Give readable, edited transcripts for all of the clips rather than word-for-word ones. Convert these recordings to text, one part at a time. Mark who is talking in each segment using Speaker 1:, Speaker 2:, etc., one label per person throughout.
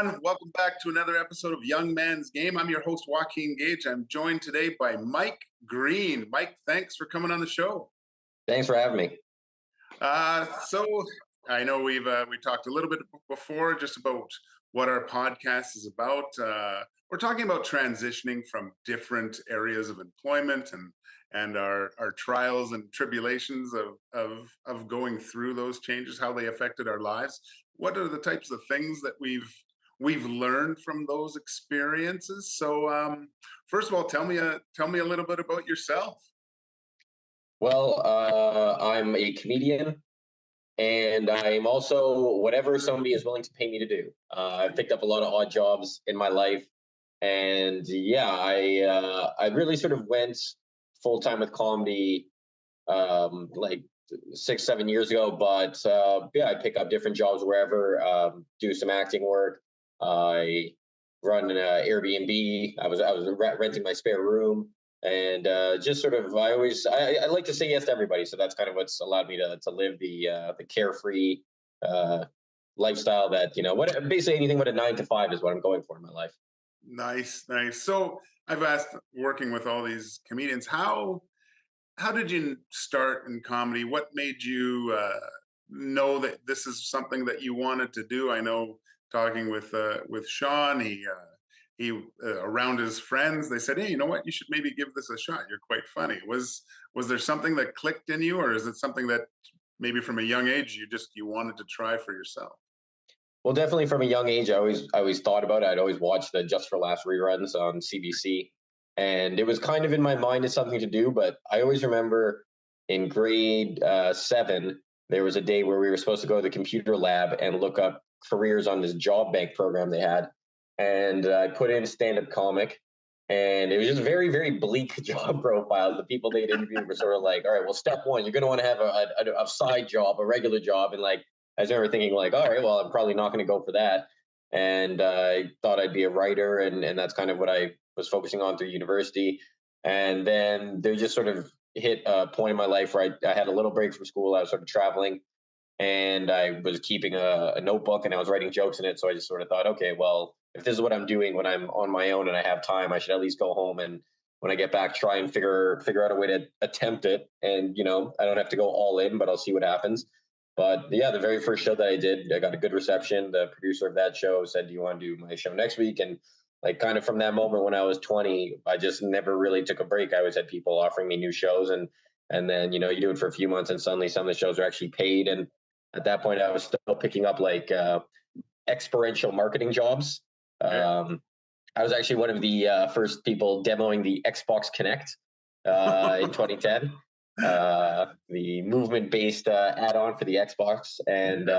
Speaker 1: everyone. Welcome back to another episode of Young Man's Game. I'm your host, Joaquin Gage. I'm joined today by Mike Green. Mike, thanks for coming on the show.
Speaker 2: Thanks for having me.
Speaker 1: So I know we talked a little bit before just about what our podcast is about. We're talking about transitioning from different areas of employment and our trials and tribulations of going through those changes, how they affected our lives. What are the types of things that we've learned from those experiences? So first of all, tell me a little bit about yourself.
Speaker 2: Well, I'm a comedian, and I'm also whatever somebody is willing to pay me to do. I've picked up a lot of odd jobs in my life, and yeah, I really sort of went full time with comedy like 6-7 years ago. But yeah, I pick up different jobs wherever. Do some acting work. I run an Airbnb. I was renting my spare room. And just sort of, I like to say yes to everybody. So that's kind of what's allowed me to live the carefree lifestyle that, basically anything but a 9 to 5 is what I'm going for in my life.
Speaker 1: Nice. So I've asked, working with all these comedians, how did you start in comedy? What made you know that this is something that you wanted to do? I know talking with Sean, he around his friends, they said, hey, you know what, you should maybe give this a shot, you're quite funny. Was there something that clicked in you, or is it something that maybe from a young age you wanted to try for yourself?
Speaker 2: Well, definitely from a young age, I always thought about it. I'd always watch the Just for Laughs reruns on CBC, and it was kind of in my mind as something to do. But I always remember in grade 7, there was a day where we were supposed to go to the computer lab and look up careers on this job bank program they had. And I put in stand-up comic, and it was just very, very bleak job profiles. The people they'd interviewed were sort of like, all right, well, step one, you're going to want to have a side job, a regular job. And like, I was never thinking like, all right, well, I'm probably not going to go for that. And I thought I'd be a writer, and that's kind of what I was focusing on through university. And then they just sort of hit a point in my life where I had a little break from school. I was sort of traveling, and I was keeping a notebook, and I was writing jokes in it. So I just sort of thought, okay, well, if this is what I'm doing when I'm on my own and I have time, I should at least go home and when I get back, try and figure out a way to attempt it. And, I don't have to go all in, but I'll see what happens. But yeah, the very first show that I did, I got a good reception. The producer of that show said, do you want to do my show next week? And like kind of from that moment when I was 20, I just never really took a break. I always had people offering me new shows. And then, you do it for a few months and suddenly some of the shows are actually paid. And at that point, I was still picking up like experiential marketing jobs. I was actually one of the first people demoing the Xbox Connect in 2010, the movement-based add-on for the Xbox. And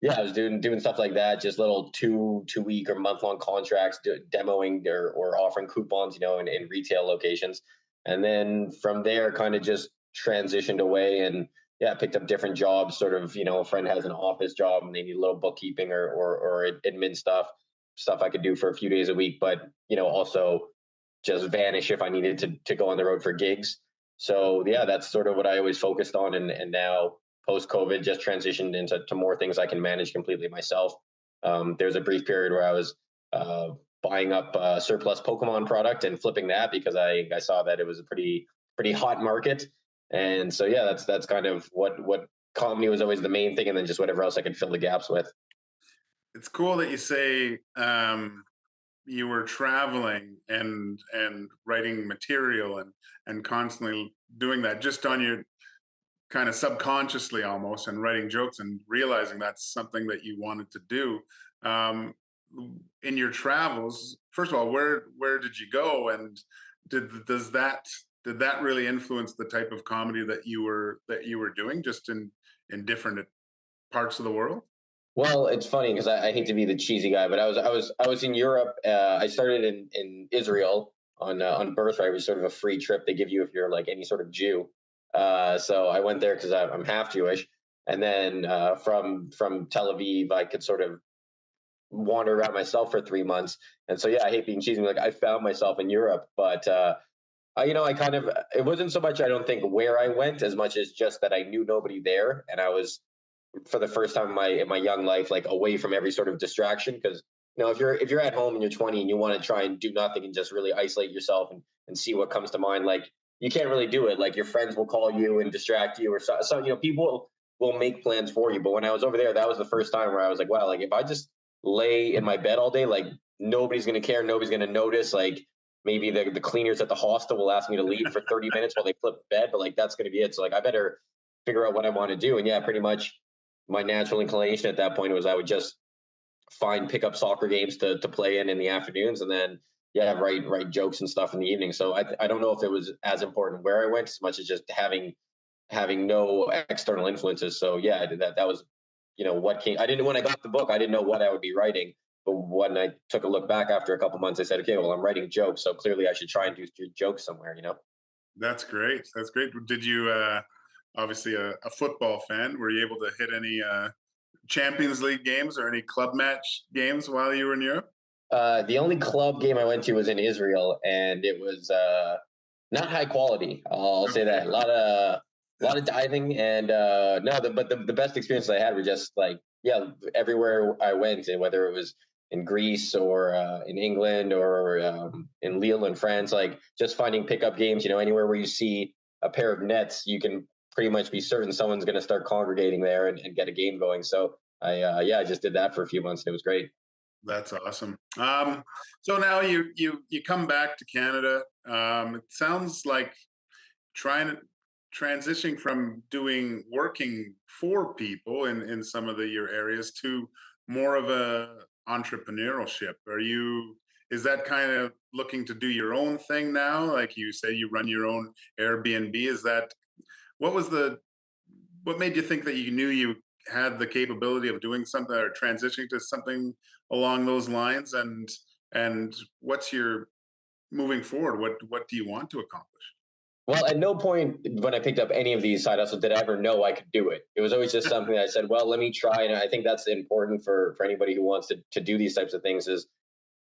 Speaker 2: yeah, I was doing stuff like that, just little two-week or month-long contracts, demoing or offering coupons, in retail locations. And then from there, kind of just transitioned away and yeah, picked up different jobs. Sort of, a friend has an office job and they need a little bookkeeping or admin stuff I could do for a few days a week, but also just vanish if I needed to go on the road for gigs. So yeah, that's sort of what I always focused on. And now post COVID just transitioned into more things I can manage completely myself. There's a brief period where I was buying up surplus Pokemon product and flipping that because I saw that it was a pretty hot market. And so yeah, that's kind of what comedy was always the main thing, and then just whatever else I could fill the gaps with.
Speaker 1: It's cool that you say you were traveling and writing material and constantly doing that just on your kind of subconsciously almost, and writing jokes and realizing that's something that you wanted to do. In your travels, first of all, where did you go, and did that really influence the type of comedy that you were doing just in different parts of the world?
Speaker 2: Well, it's funny because I hate to be the cheesy guy, but I was in Europe. I started in Israel on Birthright, which is sort of a free trip they give you if you're like any sort of Jew. So I went there because I'm half Jewish, and then from Tel Aviv, I could sort of wander around myself for 3 months. And so yeah, I hate being cheesy. Like I found myself in Europe, but I kind of, it wasn't so much I don't think where I went as much as just that I knew nobody there, and I was for the first time in my young life, like away from every sort of distraction. Because if you're at home and you're 20 and you want to try and do nothing and just really isolate yourself and see what comes to mind, like you can't really do it. Like your friends will call you and distract you, or so people will make plans for you. But when I was over there, that was the first time where I was like, wow, like if I just lay in my bed all day, like nobody's gonna care, nobody's gonna notice. Like maybe the cleaners at the hostel will ask me to leave for 30 minutes while they flip the bed, but like that's gonna be it. So like I better figure out what I want to do. And yeah, pretty much my natural inclination at that point was I would just find pickup soccer games to play in the afternoons, and then yeah, write jokes and stuff in the evening. So I don't know if it was as important where I went as much as just having no external influences. So yeah, that was what came. I didn't when I got the book, I didn't know what I would be writing. But when I took a look back after a couple months, I said, okay, well, I'm writing jokes, so clearly I should try and do jokes somewhere.
Speaker 1: That's great. That's great. Did you obviously a football fan? Were you able to hit any Champions League games or any club match games while you were in Europe?
Speaker 2: The only club game I went to was in Israel, and it was not high quality. I'll say
Speaker 1: Okay.
Speaker 2: that. A lot of diving, and no, the best experiences I had were just like yeah, everywhere I went, and whether it was in Greece or in England or in Lille in France, like just finding pickup games. Anywhere where you see a pair of nets, you can pretty much be certain someone's going to start congregating there and get a game going. So I just did that for a few months, and it was great.
Speaker 1: That's awesome. So now you come back to Canada. It sounds like trying to transitioning from doing working for people in some of your areas to more of a entrepreneurship. Is that kind of looking to do your own thing now? Like you say, you run your own Airbnb. Is that what was the what made you think that you knew you had the capability of doing something or transitioning to something along those lines? And what's your moving forward? What do you want to accomplish?
Speaker 2: Well, at no point when I picked up any of these side hustles did I ever know I could do it. It was always just something that I said, well, let me try. And I think that's important for anybody who wants to do these types of things is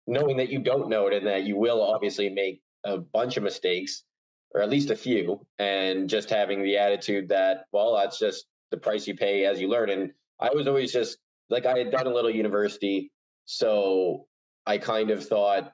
Speaker 2: knowing that you don't know it and that you will obviously make a bunch of mistakes or at least a few, and just having the attitude that, well, that's just the price you pay as you learn. And I was always just like, I had done a little university. So I kind of thought,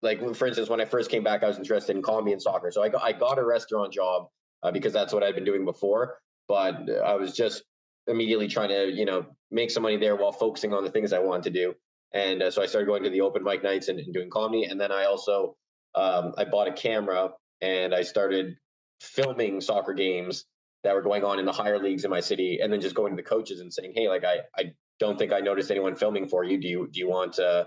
Speaker 2: like for instance, when I first came back, I was interested in comedy and soccer. So I got a restaurant job because that's what I'd been doing before. But I was just immediately trying to make some money there while focusing on the things I wanted to do. And so I started going to the open mic nights and doing comedy. And then I also I bought a camera and I started filming soccer games that were going on in the higher leagues in my city, and then just going to the coaches and saying, hey, like I don't think I noticed anyone filming for you. Do you want the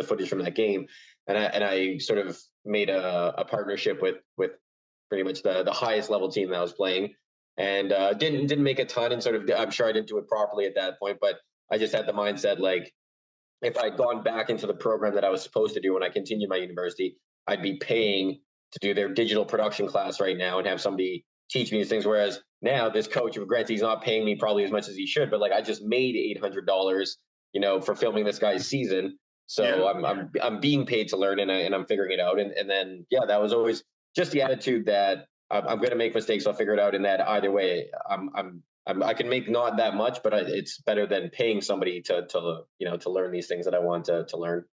Speaker 2: footage from that game? And I sort of made a partnership with pretty much the highest level team that I was playing, and didn't make a ton, and sort of I'm sure I didn't do it properly at that point, but I just had the mindset like if I'd gone back into the program that I was supposed to do when I continued my university, I'd be paying to do their digital production class right now and have somebody teach me these things. Whereas now this coach, granted, he's not paying me probably as much as he should, but like I just made $800, for filming this guy's season.
Speaker 1: Yeah.
Speaker 2: So I'm being paid to learn, and I'm figuring it out. And then yeah, that was always just the attitude that I'm going to make mistakes. I'll figure it out. And that either way, I can make not that much, but it's better than paying somebody to learn these things that I want to learn.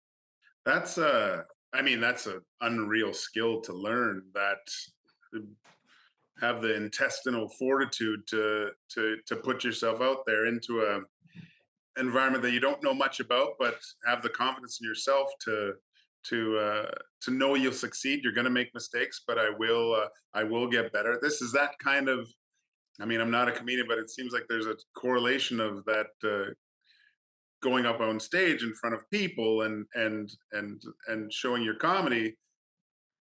Speaker 1: That's I mean, that's an unreal skill to learn. That have the intestinal fortitude to put yourself out there into a environment that you don't know much about, but have the confidence in yourself to know you'll succeed. You're going to make mistakes, but I will get better. This is that kind of. I mean, I'm not a comedian, but it seems like there's a correlation of that going up on stage in front of people and showing your comedy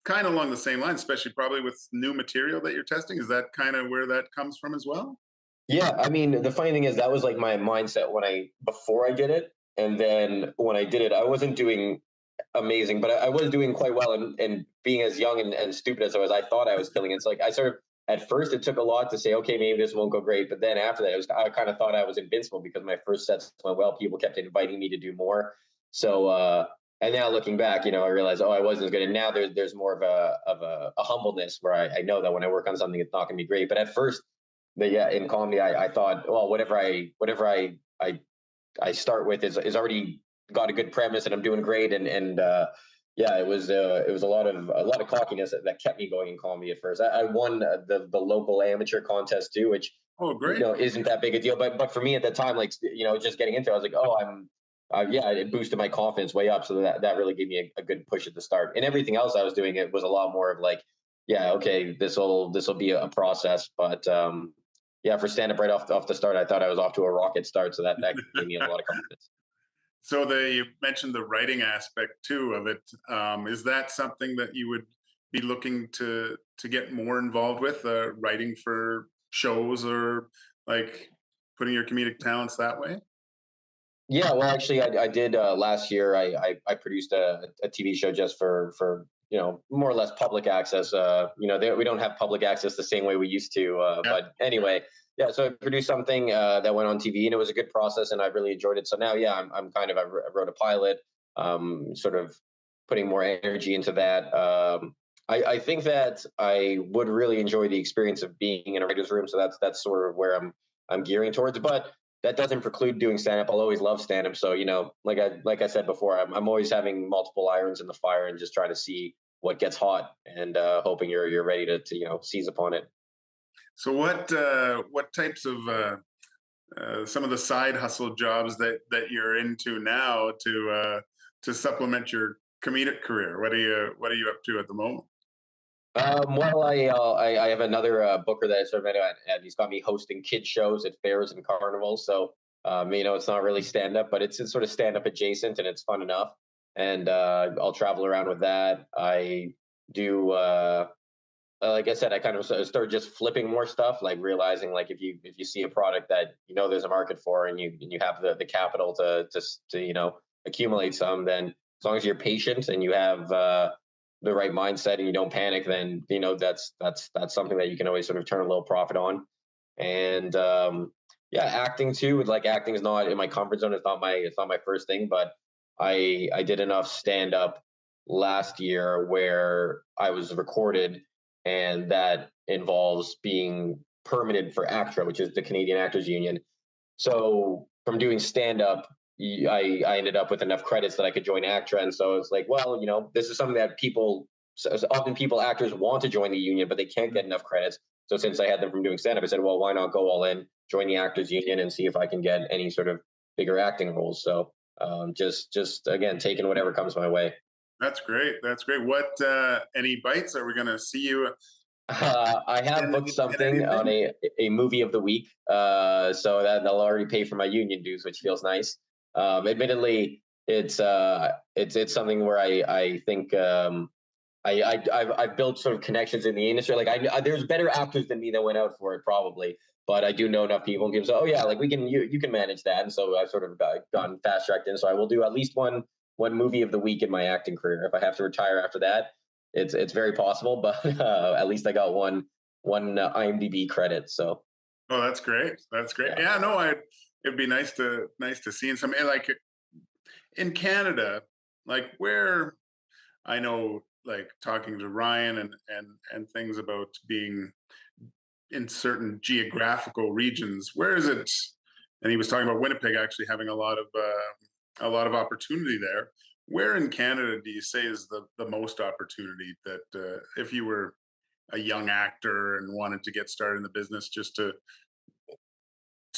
Speaker 1: kind of along the same lines, especially probably with new material that you're testing. Is that kind of where that comes from as well?
Speaker 2: Yeah, I mean, the funny thing is that was like my mindset when I before I did it, and then when I did it, I wasn't doing amazing, but I was doing quite well. And being as young and stupid as I was, I thought I was killing it. So like I sort of at first it took a lot to say, okay, maybe this won't go great, but then after that, I kind of thought I was invincible because my first sets went well. People kept inviting me to do more. So and now looking back, I realized, oh, I wasn't as good. And now there's more of a humbleness where I know that when I work on something, it's not going to be great. But at first, yeah, in comedy, I thought, well, whatever I start with is already got a good premise and I'm doing great. And yeah, it was a lot of cockiness that kept me going in comedy at first. I won the local amateur contest too, which
Speaker 1: Oh, great.
Speaker 2: isn't that big a deal. But for me at the time, like just getting into it, I was like, oh, yeah, it boosted my confidence way up. So that really gave me a good push at the start. And everything else I was doing, it was a lot more of like, yeah, okay, this will be a process. But yeah, for stand up right off the start, I thought I was off to a rocket start. So that gave me a lot of confidence.
Speaker 1: So you mentioned the writing aspect too of it. Is that something that you would be looking to get more involved with, writing for shows or like putting your comedic talents that way?
Speaker 2: Yeah, well, actually, I did last year. I produced a TV show just for more or less public access. We don't have public access the same way we used to.
Speaker 1: Yeah.
Speaker 2: But anyway, yeah. So I produced something that went on TV, and it was a good process, and I really enjoyed it. So now, yeah, I wrote a pilot, sort of putting more energy into that. I think that I would really enjoy the experience of being in a writer's room. So that's sort of where I'm gearing towards. But that doesn't preclude doing stand up. I'll always love stand up. So, like I said before, I'm always having multiple irons in the fire and just trying to see what gets hot and hoping you're ready to seize upon it.
Speaker 1: So what types of some of the side hustle jobs that you're into now to supplement your comedic career? What are you up to at the moment?
Speaker 2: Well, I have another booker that I sort of met at, and he's got me hosting kid shows at fairs and carnivals. So, it's not really stand up, but it's sort of stand up adjacent, and it's fun enough. And I'll travel around with that. I do. Like I said, I kind of started just flipping more stuff, like realizing like if you see a product that there's a market for, and you have the capital to accumulate some, then as long as you're patient and you have the right mindset and you don't panic, then that's something that you can always sort of turn a little profit on. And yeah, acting too. Like acting is not in my comfort zone. It's not my first thing, but I did enough stand up last year where I was recorded, and that involves being permitted for ACTRA, which is the Canadian Actors Union. So from doing stand up, I ended up with enough credits that I could join ACTRA, and so it's like, well, this is something that often people actors want to join the union, but they can't get enough credits. So since I had them from doing stand up, I said, well, why not go all in, join the Actors Union, and see if I can get any sort of bigger acting roles. So just again, taking whatever comes my way.
Speaker 1: That's great. That's great. What any bites? Are we going to see you
Speaker 2: I have booked
Speaker 1: in
Speaker 2: something on
Speaker 1: anything?
Speaker 2: a movie of the week, so that they'll already pay for my union dues, which feels nice. Admittedly, it's something where I think I've built sort of connections in the industry. Like there's better actors than me that went out for it probably, but I do know enough people, and people say, oh yeah, like you can manage that, and so I've sort of gone fast tracked in. So I will do at least one movie of the week in my acting career. If I have to retire after that, it's very possible, but at least I got one IMDb credit. So
Speaker 1: Oh, that's great. That's great.
Speaker 2: yeah.
Speaker 1: Yeah, no, it'd be nice to see in some like in Canada, like where I know, like talking to Ryan and things about being in certain geographical regions. Where is it? And he was talking about Winnipeg actually having a lot of opportunity there. Where in Canada do you say is the most opportunity that if you were a young actor and wanted to get started in the business just to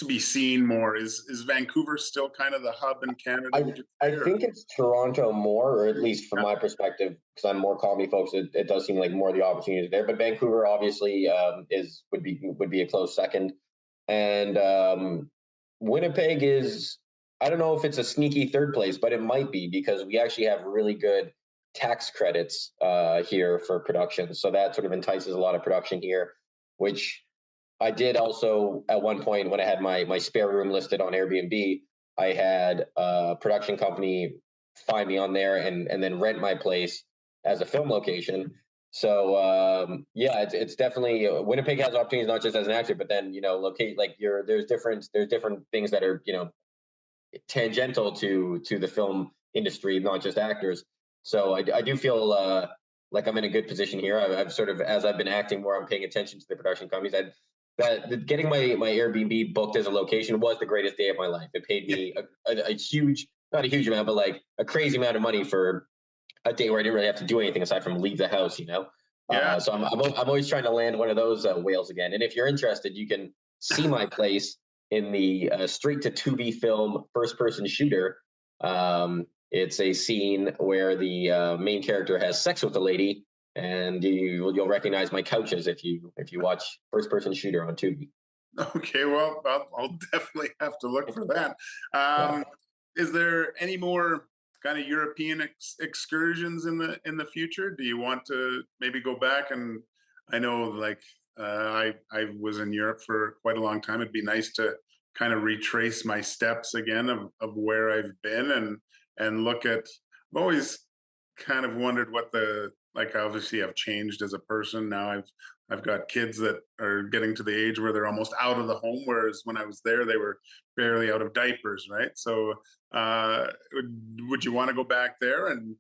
Speaker 1: be seen more? Is Vancouver still kind of the hub in Canada?
Speaker 2: I
Speaker 1: Would you say?
Speaker 2: I
Speaker 1: Or,
Speaker 2: think it's Toronto more, or at least from my perspective, because I'm more comedy folks. It does seem like more of the opportunities there. But Vancouver obviously is would be a close second, and Winnipeg is, I don't know if it's a sneaky third place, but it might be because we actually have really good tax credits here for production. So that sort of entices a lot of production here, which I did also at one point when I had my spare room listed on Airbnb. I had a production company find me on there and then rent my place as a film location. So yeah, it's definitely Winnipeg has opportunities not just as an actor, but then locate like there's different things that are tangential to the film industry, not just actors. So I do feel like I'm in a good position here. I've sort of, as I've been acting more, I'm paying attention to the production companies. Getting my Airbnb booked as a location was the greatest day of my life. It paid me a huge not a huge amount, but like a crazy amount of money for a day where I didn't really have to do anything aside from leave the house, you know.
Speaker 1: Yeah.
Speaker 2: So I'm always trying to land one of those whales again. And if you're interested, you can see my place in the straight to Tubi film first person shooter. It's a scene where the main character has sex with a lady, and you'll recognize my couches if you watch first person shooter on Tubi.
Speaker 1: Okay, well, I'll definitely have to look for that.
Speaker 2: Yeah.
Speaker 1: Is there any more kind of European excursions in the future? Do you want to maybe go back? And I know, like, I was in Europe for quite a long time. It'd be nice to kind of retrace my steps again of where I've been and look at. I've always kind of wondered what the like. Obviously, I've changed as a person now. I've got kids that are getting to the age where they're almost out of the home, whereas when I was there, they were barely out of diapers, right? So, would you want to go back there and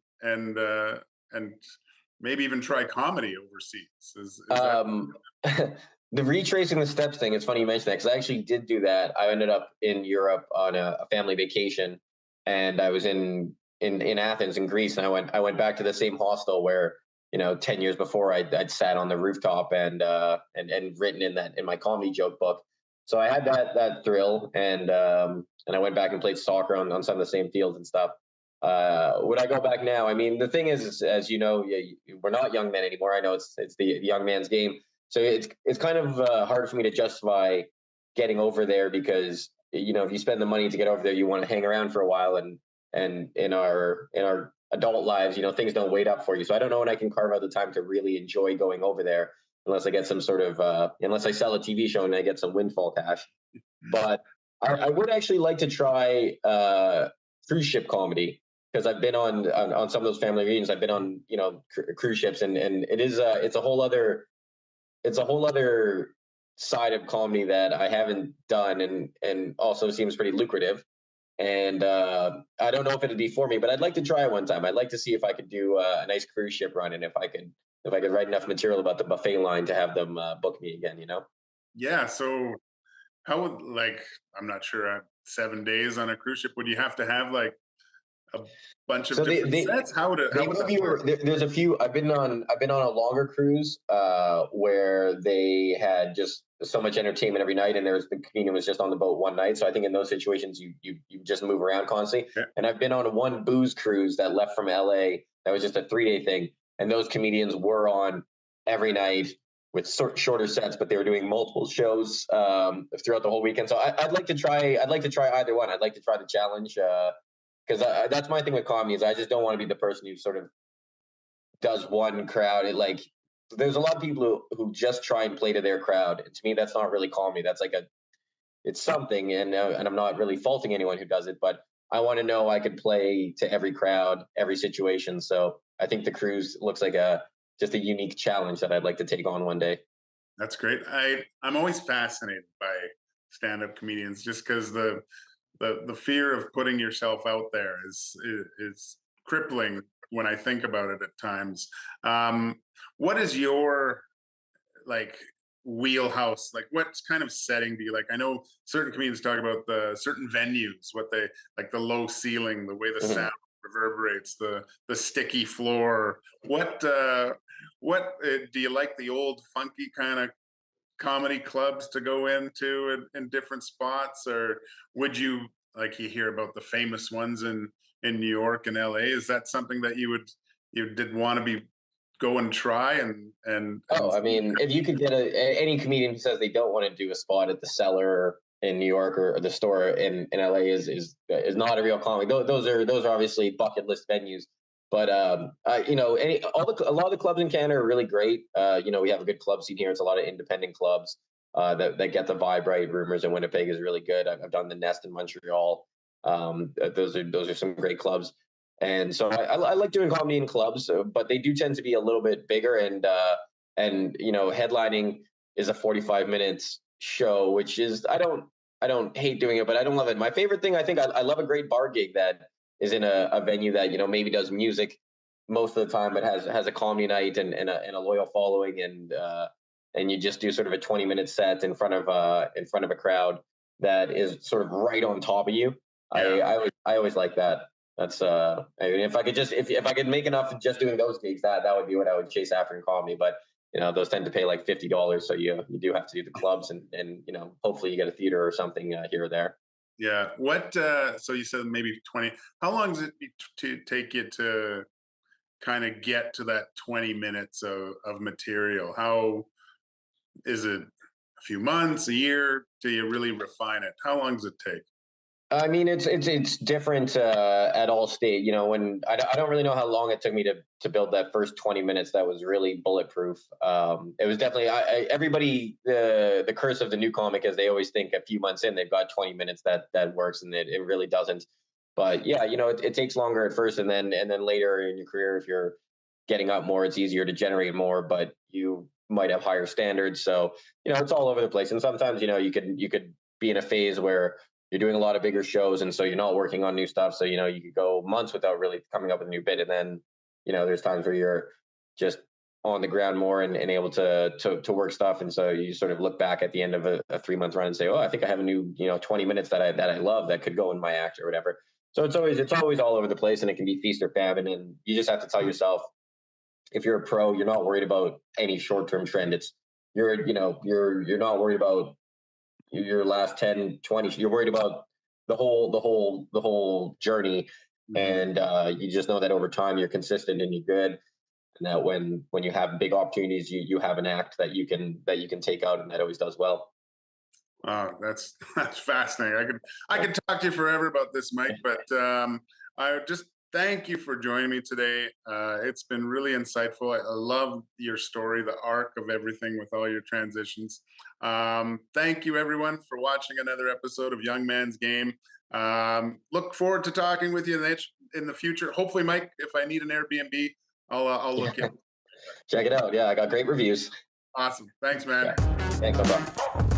Speaker 1: maybe even try comedy overseas? Is that
Speaker 2: The retracing the steps thing, it's funny you mentioned that because I actually did do that. I ended up in Europe on a family vacation, and I was in Athens in Greece, and I went back to the same hostel where 10 years before I'd sat on the rooftop and written in my comedy joke book. So I had that thrill, and I went back and played soccer on some of the same fields and stuff. Would I go back now? I mean, the thing is as you know, we're not young men anymore. I know it's the young man's game, so it's kind of hard for me to justify getting over there because if you spend the money to get over there, you want to hang around for a while, and in our adult lives, things don't wait up for you. So I don't know when I can carve out the time to really enjoy going over there, unless I get some sort of unless I sell a TV show and I get some windfall cash. But I would actually like to try cruise ship comedy because I've been on some of those family reunions. I've been on cruise ships, and it's a whole other side of comedy that I haven't done, and also seems pretty lucrative. And I don't know if it'd be for me, but I'd like to try it one time. I'd like to see if I could do a nice cruise ship run, and if I could write enough material about the buffet line to have them book me again.
Speaker 1: yeah? So how would like I'm not sure. 7 days on a cruise ship? Would you have to have like a bunch of
Speaker 2: So they
Speaker 1: different
Speaker 2: they
Speaker 1: sets? How
Speaker 2: they
Speaker 1: would
Speaker 2: give
Speaker 1: that work?
Speaker 2: you there's a few. I've been on a longer cruise where they had just so much entertainment every night, and the comedian was just on the boat one night. So I think in those situations you just move around constantly.
Speaker 1: Yeah.
Speaker 2: And I've been on one booze cruise that left from LA that was just a 3-day thing, and those comedians were on every night with shorter sets, but they were doing multiple shows throughout the whole weekend. So I'd like to try. I'd like to try either one. I'd like to try the challenge. Because that's my thing with comedy is I just don't want to be the person who sort of does one crowd. There's a lot of people who just try and play to their crowd, and to me that's not really comedy. That's it's something, and I'm not really faulting anyone who does it, but I want to know I could play to every crowd, every situation. So I think the cruise looks like a just a unique challenge that I'd like to take on one day.
Speaker 1: That's great. I'm always fascinated by stand-up comedians just because the fear of putting yourself out there is crippling when I think about it at times. What is your like wheelhouse? Like, what kind of setting do you like? I know certain comedians talk about the certain venues, what they like, the low ceiling, the way the
Speaker 2: Mhm.
Speaker 1: sound reverberates, the sticky floor. What do you like? The old funky kind of comedy clubs to go into in different spots, or would you like you hear about the famous ones in New York and LA? Is that something that you did want to be go and try and
Speaker 2: Oh, I mean, if you could get any comedian who says they don't want to do a spot at the Cellar in New York or the Store in LA is not a real comic. Those are obviously bucket list venues. But a lot of the clubs in Canada are really great. We have a good club scene here. It's a lot of independent clubs that get the vibe right. Rumors in Winnipeg is really good. I've done the Nest in Montreal. Those are some great clubs. And so I like doing comedy in clubs, but they do tend to be a little bit bigger, and headlining is a 45 minutes show, which is I don't hate doing it, but I don't love it. My favorite thing, I think, I love a great bar gig that is in a venue that maybe does music most of the time, but has a comedy night and a loyal following, and you just do sort of a 20-minute set in front of a crowd that is sort of right on top of you.
Speaker 1: Yeah.
Speaker 2: I always like that. That's I mean, if I could just if I could make enough just doing those gigs, that would be what I would chase after in comedy. But those tend to pay like $50, so you do have to do the clubs, and hopefully you get a theater or something here or there.
Speaker 1: Yeah. So you said maybe 20. How long does it to take you to kind of get to that 20 minutes of material? How is it a few months, a year? Do you really refine it? How long does it take?
Speaker 2: I mean, it's different at all state. When I don't really know how long it took me to build that first 20 minutes that was really bulletproof. It was definitely everybody the curse of the new comic is they always think a few months in they've got 20 minutes that works, and it really doesn't. But yeah, it takes longer at first, and then later in your career, if you're getting up more, it's easier to generate more, but you might have higher standards. So it's all over the place, and sometimes you could be in a phase where you're doing a lot of bigger shows, and so you're not working on new stuff. So you could go months without really coming up with a new bit, and then there's times where you're just on the ground more and able to work stuff, and so you sort of look back at the end of a 3 month run and say, oh, I think I have a new 20 minutes that I love that could go in my act or whatever. So it's always all over the place, and it can be feast or famine, and you just have to tell yourself, if you're a pro, you're not worried about any short term trend. You're not worried about your last 10, 20. You're worried about the whole journey,
Speaker 1: Mhm.
Speaker 2: and you just know that over time you're consistent and you're good, and that when you have big opportunities, you have an act that you can take out, and that always does well.
Speaker 1: Wow, that's that's fascinating. I could talk to you forever about this, Mike, but I just thank you for joining me today. It's been really insightful. I love your story, the arc of everything with all your transitions. Thank you, everyone, for watching another episode of Young Man's Game. Look forward to talking with you in the future. Hopefully, Mike, if I need an Airbnb, I'll look you.
Speaker 2: Check it out. Yeah, I got great reviews.
Speaker 1: Awesome. Thanks, man.
Speaker 2: Yeah, thanks, no problem.